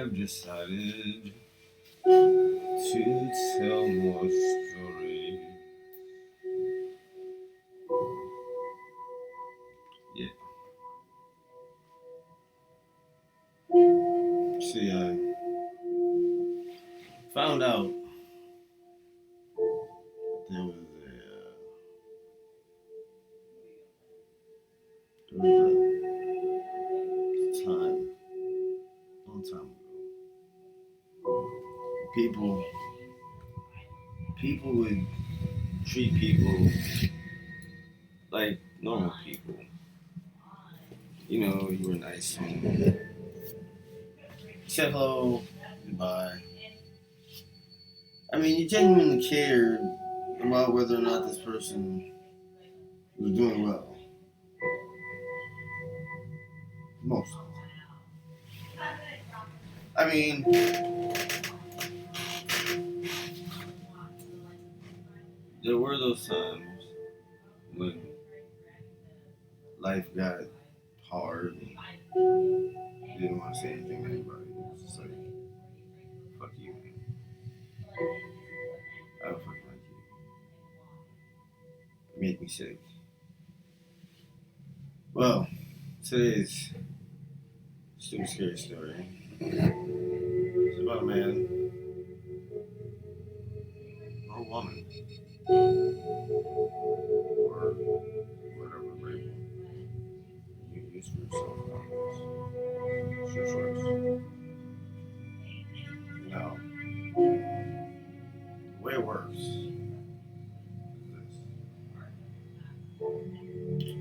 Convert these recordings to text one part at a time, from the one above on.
I've decided to tell more story. Yeah. See, I found out there was a time, long time ago, people people would treat people like normal people. You know, you were nice and you said hello, goodbye. I mean, you genuinely cared about whether or not this person was doing well. Most. I mean, there were those times when life got hard and you didn't want to say anything to anybody. It was just like, fuck you, man. I don't fucking like you. You make me sick. Well, today's super scary story. It's about a man or a woman or whatever label you use for yourself nowadays. It's your choice. Now, the way it works is this.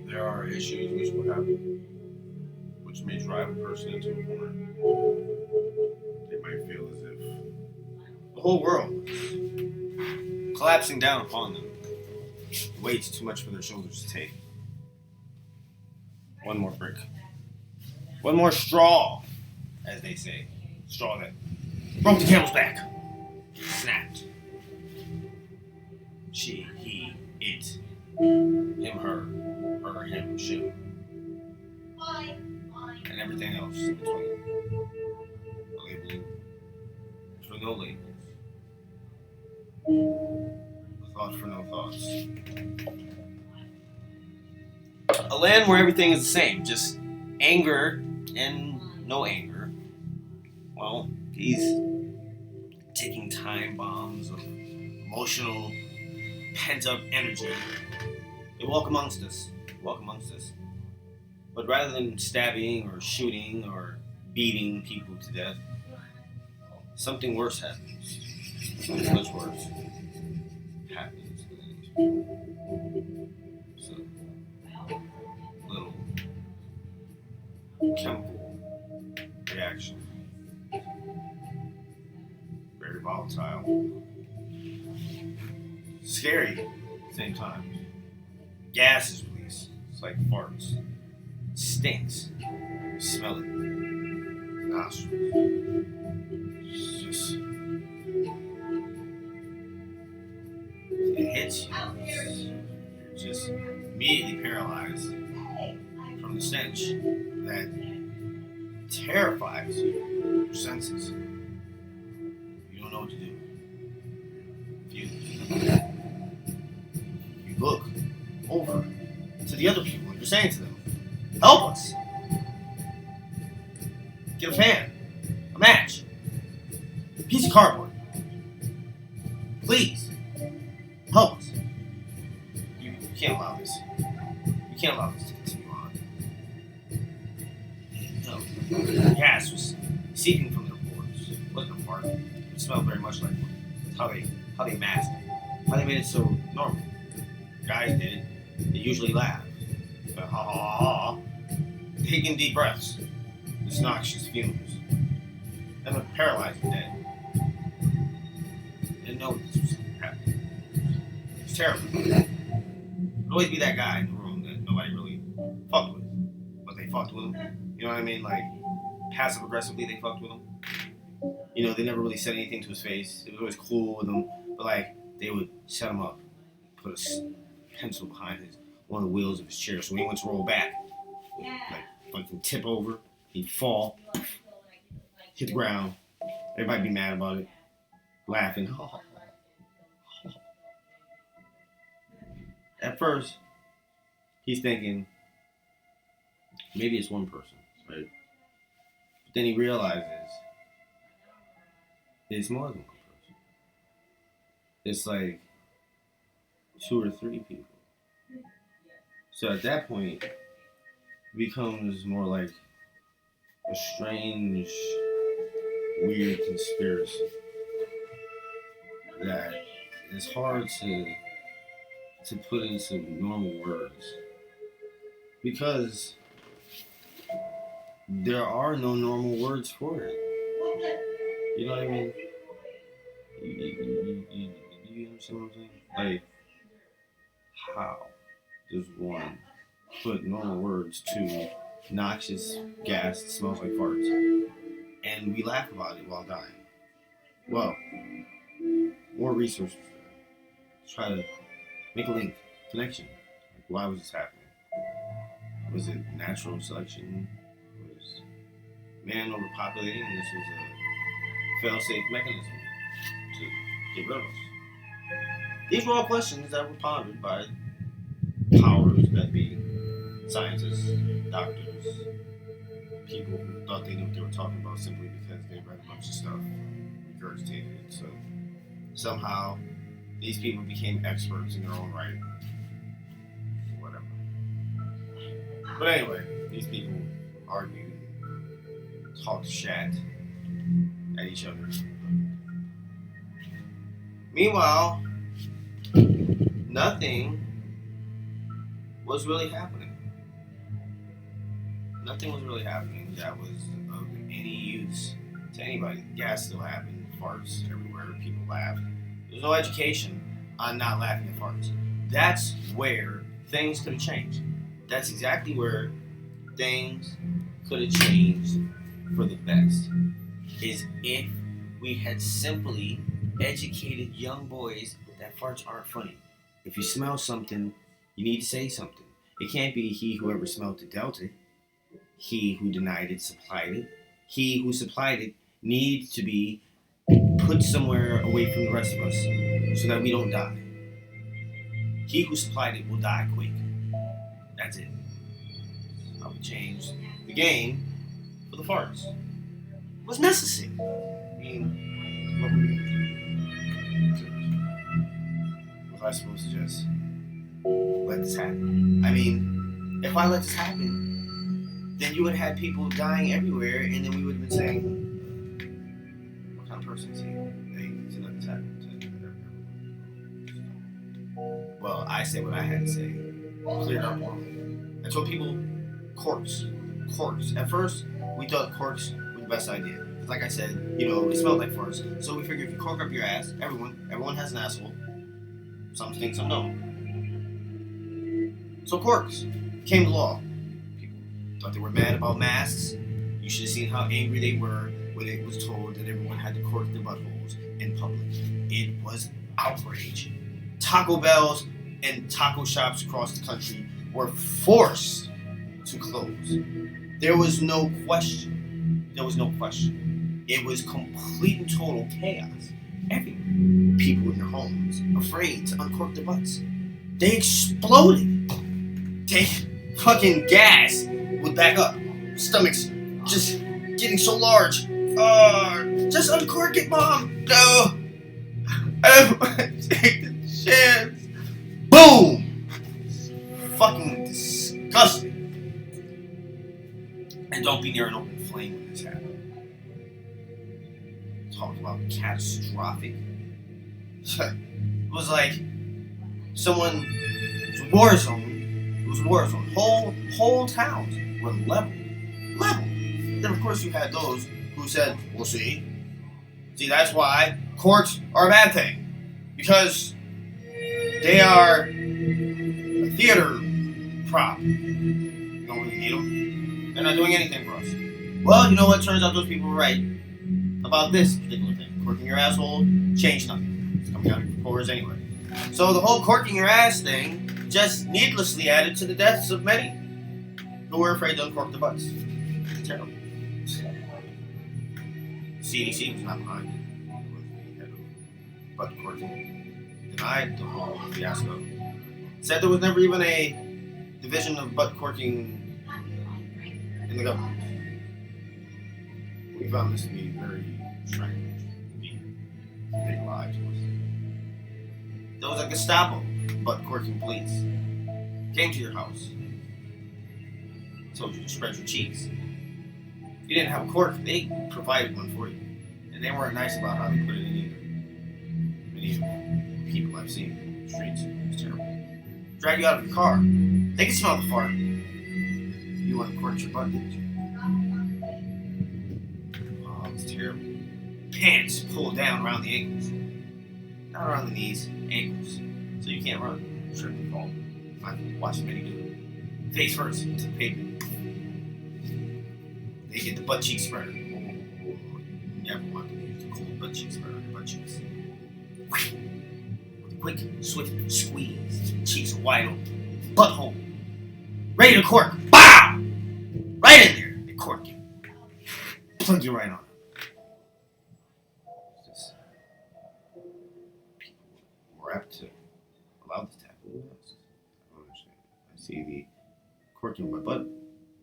There are issues which will happen, which may drive a person into a corner. They might feel as if the whole world is collapsing down upon them. The weight's too much for their shoulders to take. One more brick. One more straw, as they say. Straw that broke the camel's back. Snapped. She, he, it, him, her, him, she, and everything else in between. Labeling for no labels. A thought for no thoughts. A land where everything is the same, just anger and no anger. Well, these ticking time bombs of emotional pent-up energy, they walk amongst us. But rather than stabbing or shooting or beating people to death, something worse happens. Something much worse happens. It's a little chemical reaction. Very volatile. Scary at the same time. Gas is released. It's like farts. It stinks. You smell it. Nostrils. It's just, it hits you. You're just immediately paralyzed from the stench that terrifies you. Your senses. You don't know what to do. You look over to the other people and you're saying to them, help us. Get a fan, a match, a piece of cardboard. Please, help us. You can't allow this. You can't allow this to continue on. No, the gas was seeping from their pores. It wasn't a fart. It smelled very much like one. How they masked it. How they made it so normal. Guys did it. They usually laugh. But ha ha ha ha. Taking deep breaths. This noxious fumes. Then they're paralyzed and dead. They didn't know this was happening. It was terrible. There'd always be that guy in the room that nobody really fucked with. But they fucked with him. You know what I mean? Like, passive aggressively they fucked with him. You know, they never really said anything to his face. It was always cool with him. But like, they would set him up, put a pencil behind one of the wheels of his chair, so when he went to roll back, like fucking tip over, he'd fall, hit the ground. Everybody be mad about it, laughing. At first, he's thinking maybe it's one person, right? But then he realizes it's more than one person. It's like 2 or 3 people. So at that point, it becomes more like a strange, weird conspiracy that is hard to put into normal words because there are no normal words for it. You know what I mean? You understand what I'm saying? Like, how does one put normal words to noxious gas that smells like farts? And we laugh about it while dying. Well, more research to try to make a link, connection. Like, why was this happening? Was it natural selection? Was man overpopulating? And this was a fail-safe mechanism to get rid of us. These were all questions that were pondered by powers that be, scientists, doctors, people who thought they knew what they were talking about simply because they read a bunch of stuff, regurgitated it. So somehow these people became experts in their own right. Whatever. But anyway, these people argued, talked shat at each other. Meanwhile, nothing was really happening. Nothing was really happening that was of any use to anybody. Gas still happened, farts everywhere, people laughed. There's no education on not laughing at farts. That's where things could have changed. That's exactly where things could have changed for the best. Is if we had simply educated young boys that farts aren't funny. If you smell something, you need to say something. It can't be he who ever smelled it dealt it. He who denied it supplied it. He who supplied it needs to be put somewhere away from the rest of us so that we don't die. He who supplied it will die quick. That's it. I would change the game for the farts. It was necessary. I mean, what were we going to do? Was I supposed to just let this happen? I mean, if I let this happen, then you would have had people dying everywhere, and then we would have been saying, what kind of person is he? To let this happen. Well, I said what I had to say. Cleared up world. I told people, corks. At first, we thought corks were the best idea. Because like I said, it smelled like farts. So we figured if you cork up your ass, everyone has an asshole. Some stink, some don't. So corks came to law. People thought they were mad about masks. You should have seen how angry they were when it was told that everyone had to cork their buttholes in public. It was outrage. Taco Bells and taco shops across the country were forced to close. There was no question. It was complete and total chaos everywhere. People in their homes, afraid to uncork their butts. They exploded. Fucking gas would back up. Stomachs just getting so large. Just uncork it, Mom. No. I don't want to take the chance. Boom. Fucking disgusting. And don't be near an open flame when this happens. Talk about catastrophic. It was like someone. It was a war zone. Whole towns were level. Then of course you had those who said, "We'll see, that's why courts are a bad thing because they are a theater prop. You don't really need them. They're not doing anything for us." Well, you know what? Turns out those people were right about this particular thing. Corking your asshole changed nothing. It's coming out of your pores anyway. So the whole corking your ass thing just needlessly added to the deaths of many who were afraid to uncork the butts. It's terrible. CDC was not behind it. It was the head of butt corking. Denied the whole fiasco. Said there was never even a division of butt corking in the government. We found this to be very strange. They lied to us. There was a Gestapo butt corking police. Came to your house. Told you to spread your cheeks. If you didn't have a cork, they provided one for you. And they weren't nice about how they put it in either. Many people I've seen in the streets, it's terrible. Drag you out of your car. They can smell the fart. You uncorked your butt, didn't you? Oh, it's terrible. Pants pulled down around the ankles. Not around the knees, ankles. So you can't run. Sure can fall. I've watched many do it. Face first into the pavement. They get the butt cheek spreader. You never want to use the cold butt cheek spreader on your butt cheeks. With a quick, swift squeeze, cheeks are wide open. Butthole. Ready to cork. Bow! Right in there. They cork you. Plug you right on. We're apt to allow this to happen. I don't understand. I see the corking my butt a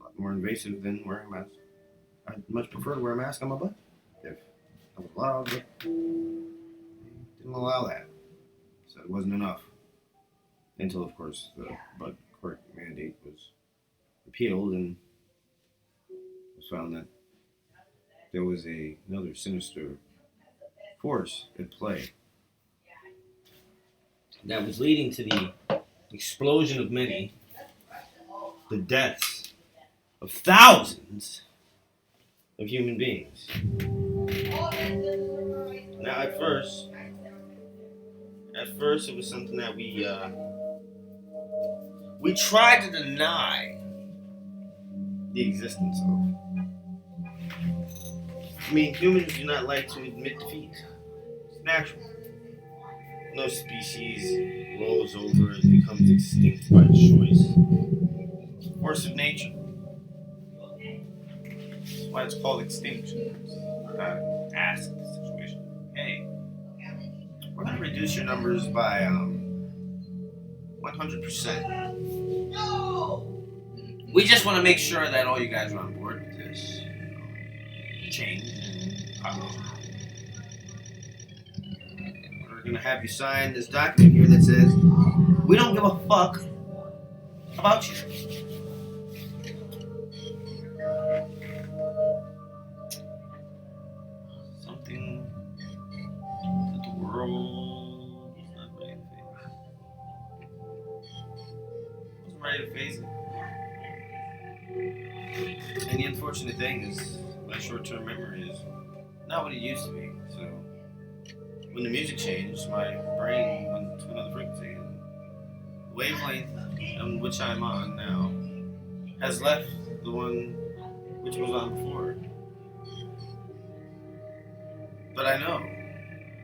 lot more invasive than wearing a mask. I'd much prefer to wear a mask on my butt if I was allowed, but didn't allow that. So it wasn't enough. Until, of course, the butt cork mandate was repealed and it was found that there was another sinister force at play that was leading to the explosion of many, the deaths of thousands of human beings. Now, at first, it was something that we tried to deny the existence of. I mean, humans do not like to admit defeat. It's natural. No species rolls over and becomes extinct by choice. Force of nature. That's why it's called extinction. Ask the situation. Hey, we're going to reduce your numbers by 100%. We just want to make sure that all you guys are on board with this change in population. We're going to have you sign this document here that says, we don't give a fuck about you. Something that the world is not ready to face. Wasn't ready to face it. And the unfortunate thing is, my short-term memory is not what it used to be. So, when the music changed, my brain went to another frequency. And the wavelength on which I'm on now has left the one which was on before. But I know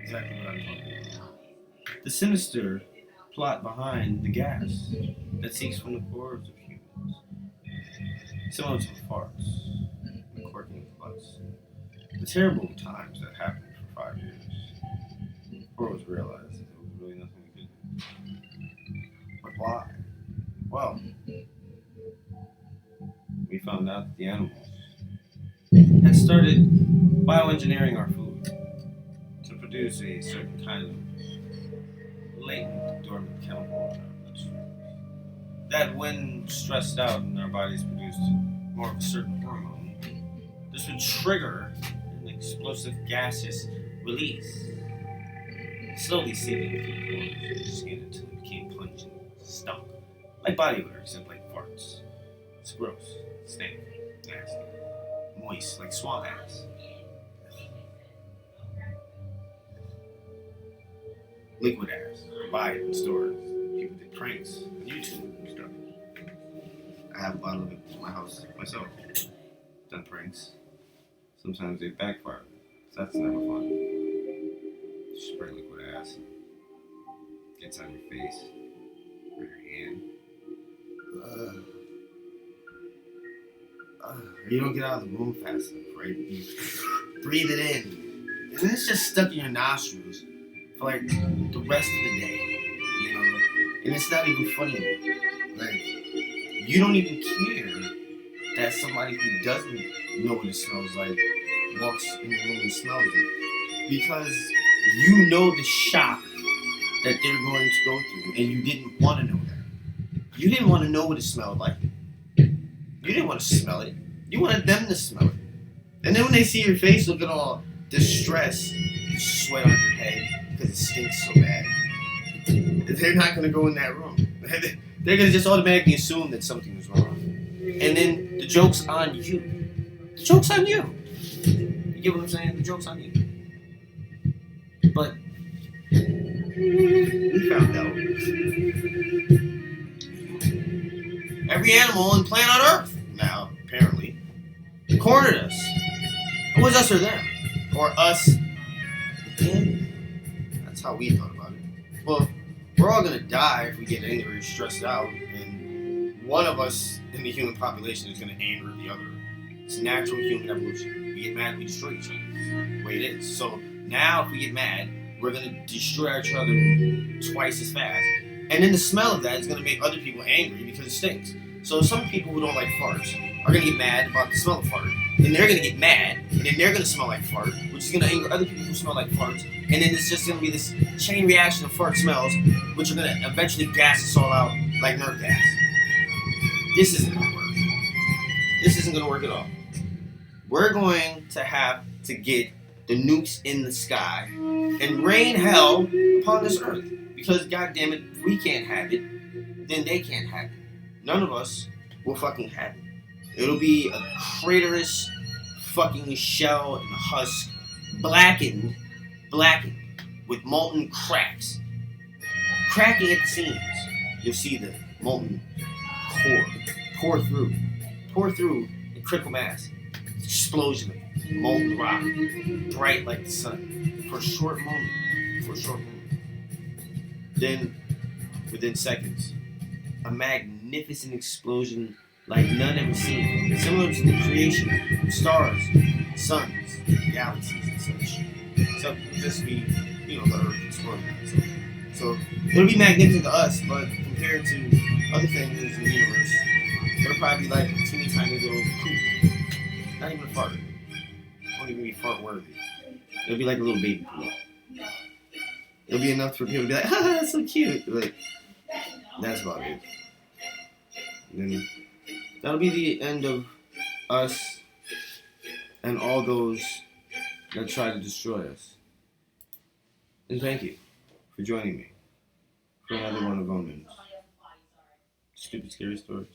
exactly what I'm talking about. The sinister plot behind the gas that seeks from the pores of humans. Similar to the farts, the corking of butts. The terrible times that happened for 5 years. Before it was realized that there was really nothing we could do. But why? Well, we found out that the animals had started bioengineering our food to produce a certain kind of latent dormant chemical in our bloodstream. That when stressed out and our bodies produced more of a certain hormone, this would trigger an explosive gaseous release, slowly seeping through the pores of your skin until it became pungent, stunk, like body odor, except like farts. It's gross, stank, nasty, moist, like swamp ass. Liquid ass, buy it in stores. People did pranks on YouTube and stuff. I have a bottle of it in my house myself. Done pranks. Sometimes they backfire. So that's never fun. Spray liquid ass. Gets on your face. Or your hand. You don't get out of the room fast enough, right? You breathe it in, and then it's just stuck in your nostrils for like the rest of the day, you know. And it's not even funny anymore. Like, you don't even care that somebody who doesn't know what it smells like walks in the room and smells it, because you know the shock that they're going to go through, and you didn't want to know that. You didn't want to know what it smelled like. You didn't want to smell it. You wanted them to smell it. And then when they see your face looking all distressed, you sweat on your head because it stinks so bad, they're not going to go in that room. They're going to just automatically assume that something is wrong. And then the joke's on you. The joke's on you. You get what I'm saying? The joke's on you. But we found out every animal and plant on Earth now, apparently, cornered us. It was us or them. Or us and that's how we thought about it. Well, we're all going to die if we get angry or stressed out, and one of us in the human population is going to anger the other. It's natural human evolution. We get mad, we destroy each other. That's the way it is. So now if we get mad, we're going to destroy each other twice as fast. And then the smell of that is going to make other people angry because it stinks. So some people who don't like farts are going to get mad about the smell of fart. Then they're going to get mad, and then they're going to smell like fart, which is going to anger other people who smell like farts. And then it's just going to be this chain reaction of fart smells, which are going to eventually gas us all out like nerve gas. This isn't going to work. This isn't going to work at all. We're going to have to get the nukes in the sky and rain hell upon this earth. Because, goddamn it, if we can't have it, then they can't have it. None of us will fucking have it. It'll be a craterous fucking shell and husk, blackened with molten cracks. Cracking at the seams. You'll see the molten core pour through in critical mass. Explosion of molten rock, bright like the sun, for a short moment. Then, within seconds, a magnificent explosion like none ever seen, similar to the creation of stars, suns, galaxies, and such. Except it'll just be, the Earth exploding. So it'll be magnificent to us, but compared to other things in the universe, it'll probably be like a teeny tiny little poop. Not even a fart. It won't even be fart worthy. It'll be like a little baby poop. It'll be enough for people to be like, that's so cute. Like, that's about it. And then that'll be the end of us and all those that try to destroy us. And thank you for joining me for another one of OmenG's Stupid Scary Stories.